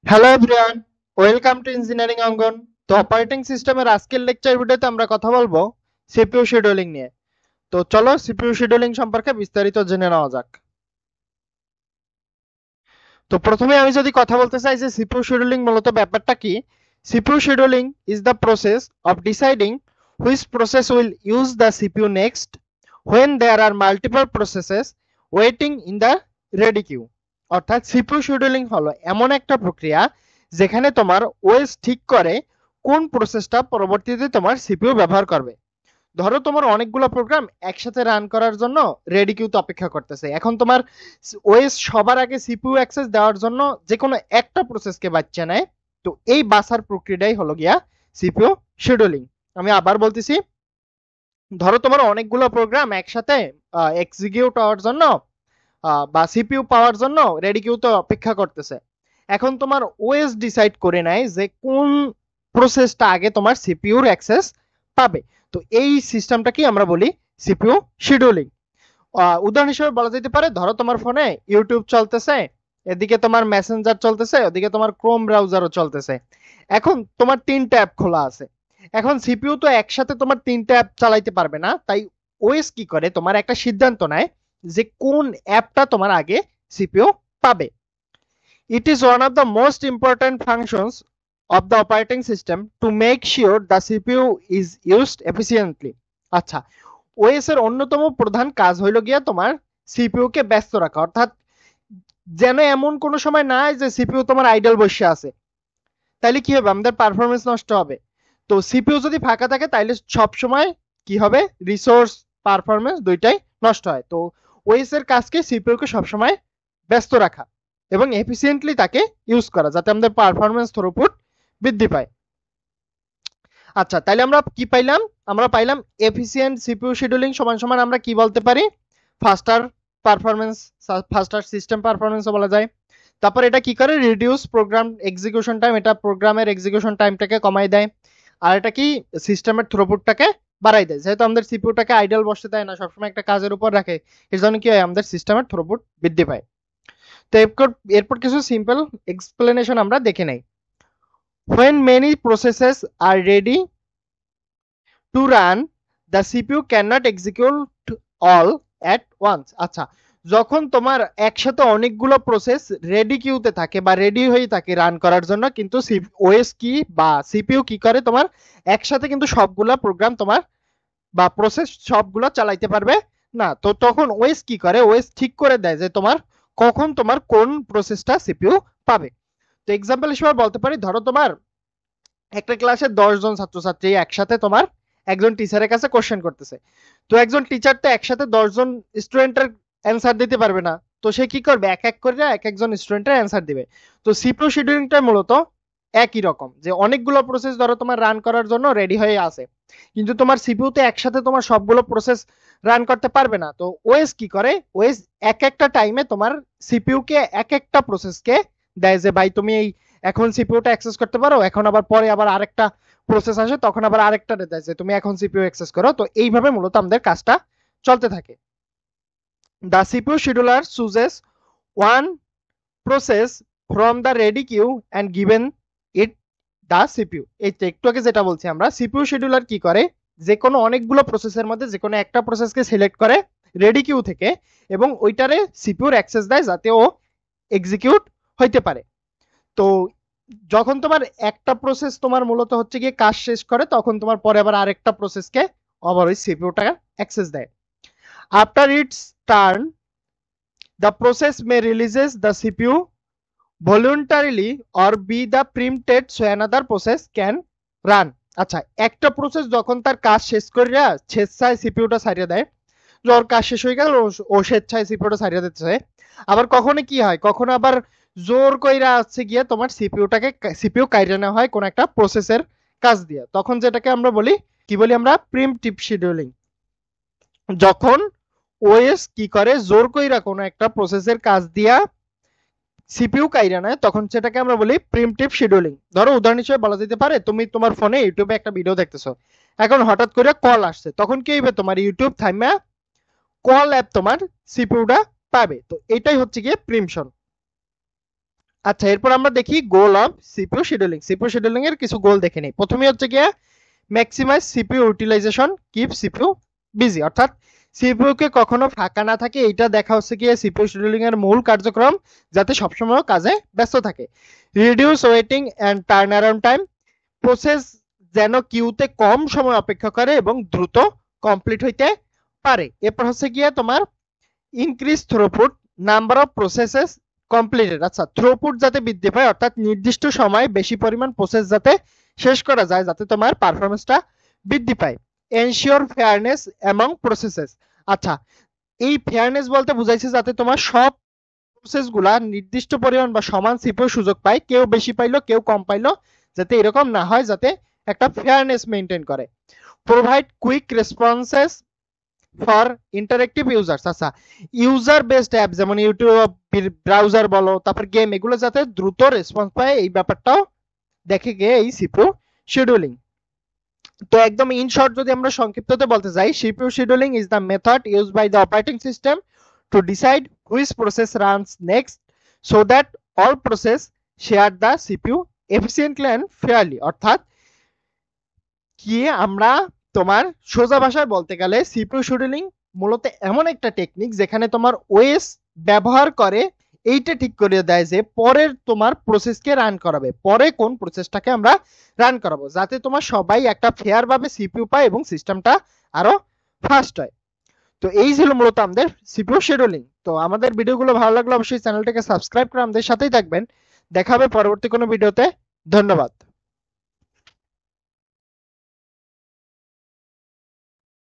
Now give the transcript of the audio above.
Hello everyone, welcome to engineering Angan. তো operating সিস্টেমের আজকের লেকচার ভিডিওতে আমরা কথা বলবো সিপিইউ শিডিউলিং নিয়ে। তো চলো সিপিইউ শিডিউলিং সম্পর্কে বিস্তারিত জেনে নেওয়া যাক। তো প্রথমে আমি যদি কথা বলতে চাই যে সিপিইউ শিডিউলিং মূলত ব্যাপারটা কি। CPU scheduling is the process of deciding which process will use the CPU next when there are multiple processes waiting in the ready queue। অর্থাৎ সিপিইউ শিডিউলিং হলো এমন একটা প্রক্রিয়া যেখানে তোমার ওএস ঠিক করে কোন প্রসেসটা পরবর্তীতে তোমার সিপিইউ ব্যবহার করবে। ধরো তোমার অনেকগুলো প্রোগ্রাম একসাথে রান করার জন্য রেডি কিউতে অপেক্ষা করতেছে। এখন তোমার ওএস সবার আগে সিপিইউ অ্যাক্সেস দেওয়ার জন্য যে কোনো একটা প্রসেসকে বাচ্চা নেয়। তো এই বাছার প্রক্রিয়াটাই হলো গিয়া সিপিইউ শিডিউলিং। আমি আবার বলতেছি, ধরো তোমার অনেকগুলো প্রোগ্রাম একসাথে এক্সিকিউট হওয়ার জন্য বা সিপিইউ পাওয়ার জন্য রেডি কিউতে অপেক্ষা করতেছে। এখন তোমার ওএস ডিসাইড করে নেয় যে কোন প্রসেসটা আগে তোমার সিপিইউর অ্যাক্সেস পাবে। তো এই সিস্টেমটাকে আমরা বলি সিপিইউ শিডিউলিং। উদাহরণ হিসেবে বলা যেতে পারে, ধরো তোমার ফোনে ইউটিউব চলতেছে, এদিকে তোমার মেসেঞ্জার চলতেছে, ওদিকে তোমার ক্রোম ব্রাউজারও চলতেছে। এখন তোমার তিনটা অ্যাপ খোলা আছে। এখন সিপিইউ তো একসাথে তোমার তিনটা অ্যাপ চালাইতে পারবে না, তাই ওএস কি করে তোমার একটা সিদ্ধান্ত নেয় যে কোন অ্যাপটা তোমার আগে সিপিইউ পাবে। It is one of the most important functions of the operating system to make sure the CPU is used efficiently। আচ্ছা, ওএস এর অন্যতম প্রধান কাজ হইল গিয়া তোমার সিপিইউ কে ব্যস্ত রাখা। অর্থাৎ যেন এমন কোনো সময় নাই যে সিপিইউ তোমার আইডল বসে আছে, তাইলে কি হবে, আমাদের পারফরমেন্স নষ্ট হবে। তো সিপিইউ যদি ফাঁকা থাকে তাইলে সব সময় কি হবে, রিসোর্স পারফরমেন্স দুইটাই নষ্ট হয়। তো ওএস এর কাজকে সিপিইউ কে সবসময় ব্যস্ত রাখা এবং এফিসিয়েন্টলি তাকে ইউজ করা, যাতে আমাদের পারফরমেন্স থ্রুপুট বৃদ্ধি পায়। আচ্ছা, তাহলে আমরা কি পাইলাম? আমরা পাইলাম এফিসিয়েন্ট সিপিইউ শিডিউলিং সমান সমান আমরা কি বলতে পারি, ফাস্টার পারফরমেন্স, ফাস্টার সিস্টেম পারফরমেন্স বলা যায়। তারপর এটা কি করে, রিডিউস প্রোগ্রাম এক্সিকিউশন টাইম, এটা প্রোগ্রামের এক্সিকিউশন টাইমটাকে কমাই দেয়। আর এটা কি, সিস্টেমের থ্রুপুটটাকে বাড়াই দেয়। যেহেতু আমাদের সিপিইউটাকে আইডল বসতে দেয় না, সবসময় একটা কাজের উপর রাখে, এর জন্য কি হয়, আমাদের সিস্টেমের থ্রুপুট বৃদ্ধি পায়। তো এরপর কিছু সিম্পল এক্সপ্লেনেশন আমরা দেখে নেই। when many processes are ready to run, the CPU cannot execute all at once। আচ্ছা, যখন তোমার একসাথে অনেকগুলো প্রসেস রেডি কিউতে থাকে বা রেডি হয়ে থাকে রান করার জন্য, কিন্তু ওএস কি বা সিপিইউ কি করে, তোমার একসাথে কিন্তু সবগুলা প্রোগ্রাম তোমার বা প্রসেস সবগুলো চালাইতে পারবে না। তো তখন ওএস কি করে, ওএস ঠিক করে দেয় যে তোমার কখন তোমার কোন প্রসেসটা সিপিইউ পাবে। তো এক্সাম্পল হিসেবে বলতে পারি, ধরো তোমার একটা ক্লাসে 10 জন ছাত্রছাত্রী একসাথে তোমার একজন টিচারের কাছে কোশ্চেন করতেছে। তো একজন টিচার তো একসাথে 10 জন স্টুডেন্টের অ্যান্সার দিতে পারবে না। তো সে কি করবে, এক এক করে এক একজন স্টুডেন্টের অ্যান্সার দিবে। তো সিপিইউ শিডিউলিংটা মূলত একই রকম, যে অনেকগুলো প্রসেস ধরো তোমার রান করার জন্য রেডি হয়ে আছে, কিন্তু তোমার সিপিইউতে একসাথে তোমার সবগুলো প্রসেস রান করতে পারবে না। তো ওএস কি করে, ওএস এক একটা টাইমে তোমার সিপিইউ কে এক একটা প্রসেসকে দেয় যে ভাই তুমি এই এখন সিপিইউটা অ্যাক্সেস করতে পারো, এখন আবার পরে আবার আরেকটা প্রসেস আসে, তখন আবার আরেকটা দেয় যে তুমি এখন সিপিইউ অ্যাক্সেস করো। তো এইভাবে মূলত আমাদের কাজটা চলতে থাকে। The CPU scheduler chooses one process from the ready queue and given it the CPU. এই তো একটু আগে যেটা বলছি আমরা, সিপিইউ শিডিউলার কি করে, যে কোনো অনেকগুলো প্রসেসের মধ্যে যে কোনো একটা প্রসেসকে সিলেক্ট করে রেডি কিউ থেকে এবং ওইটারে সিপিইউর অ্যাক্সেস দেয় যাতে ও এক্সিকিউট হইতে পারে। তো যখন তোমার একটা প্রসেস তোমার মূলত হচ্ছে গিয়ে কাজ শেষ করে, তখন তোমার পরে আবার আরেকটা প্রসেসকে আবার ওই সিপিইউটা অ্যাক্সেস দেয়। After it's turn, the process May releases the CPU voluntarily or be the preempted so another process can run। আচ্ছা, একটা প্রসেস যখন তার কাজ শেষ করিয়া স্বেচ্ছায় সিপিইউটা ছাড়িয়ে দেয়, ওর কাজ শেষ হয়ে গেল, ও স্বেচ্ছায় সিপিইউটা ছাড়িয়ে দিতেছে। আবার কখনো কি হয়, কখনো আবার জোর কইরা আছে গিয়ে তোমার সিপিইউ কাইরা নেওয়া হয় কোন একটা প্রসেসের কাজ দিয়ে, তখন যেটাকে আমরা বলি কি বলি, আমরা প্রিমটিভ শিডিউলিং। যখন ওএস কি করে, জোর কইরা কোন একটা প্রসেসের কাজ দিয়া সিপিইউ কাইরা নেয়, তখন সেটাকে আমরা বলি প্রিমটিভ শিডিউলিং। ধরো উদাহরণ হিসেবে বলা যেতে পারে, তুমি তোমার ফোনে ইউটিউবে একটা ভিডিও দেখতেছো, এখন হঠাৎ করে কল আসছে, তখন কি হবে, তোমার ইউটিউব থাইমা কল অ্যাপ তোমার সিপিইউটা পাবে। তো এটাই হচ্ছে গিয়ে প্রিমশন। আচ্ছা, এরপর আমরা দেখি goal of CPU scheduling. CPU scheduling এর কিছু গোল দেখে নেই। প্রথমে হচ্ছে গিয়ে maximize CPU utilization, keep CPU busy, অর্থাৎ সিপিইউ কে কখনো ফাঁকা না থাকে এইটা দেখা হচ্ছে গিয়ে সিপিইউ শিডিউলিং এর মূল কার্যক্রম, যাতে সবসময় কাজে ব্যস্ত থাকে। Reduce waiting and turn around time, process যেন কিউতে কম সময় অপেক্ষা করে এবং দ্রুত কমপ্লিট হইতে পারে। এরপর হচ্ছে গিয়ে তোমার increase throughput, number of processes completed. আচ্ছা, থ্রুপুট যাতে বৃদ্ধি পায়, অর্থাৎ নির্দিষ্ট সময়ে বেশি পরিমাণ প্রসেস যাতে শেষ করা যায়, যাতে তোমার পারফরমেন্সটা বৃদ্ধি পায়। Ensure fairness among processes. আচ্ছা, এই ফেয়ারনেস বলতে বুঝাইছে যাতে তোমার সব প্রসেসগুলা নির্দিষ্ট পরিমাণ বা সমান সিপিইউ সুযোগ পায়, কেউ বেশি পাইলো কেউ কম পাইলো, যাতে এরকম না হয়, যাতে একটা ফেয়ারনেস মেনটেন করে। Provide quick responses for interactive users. আচ্ছা, ইউজার বেসড অ্যাপ যেমন ইউটিউব, ব্রাউজার বলো, তারপর গেম, এগুলো যাতে দ্রুত রেসপন্স পায়, এই ব্যাপারটাও দেখে গিয়ে এই সিপিইউ শিডিউলিং। তো একদম ইন শর্ট যদি আমরা সংক্ষিপ্ততে বলতে যাই, CPU scheduling is the method used by the operating system to decide which process runs next so that all process share the CPU efficiently and fairly. অর্থাৎ কি, আমরা তোমার সোজা ভাষায় বলতে গেলে সিপিইউ শিডিউলিং মূলত এমন একটা টেকনিক যেখানে তোমার ওএস ব্যবহার করে এইটা ঠিক করে দেয় যে পরের তোমার প্রসেসকে রান করাবে, পরে কোন প্রসেসটাকে আমরা রান করাবো, যাতে তোমার সবাই একটা ফেয়ার ভাবে সিপিইউ পায় এবং সিস্টেমটা আরো ফাস্ট হয়। তো এই ছিল মূলত আমাদের সিপিইউ শিডিউলিং। তো আমাদের ভিডিওগুলো ভালো লাগলে অবশ্যই চ্যানেলটাকে সাবস্ক্রাইব করে আমাদের সাথেই থাকবেন। দেখা হবে পরবর্তী কোনো ভিডিওতে। ধন্যবাদ।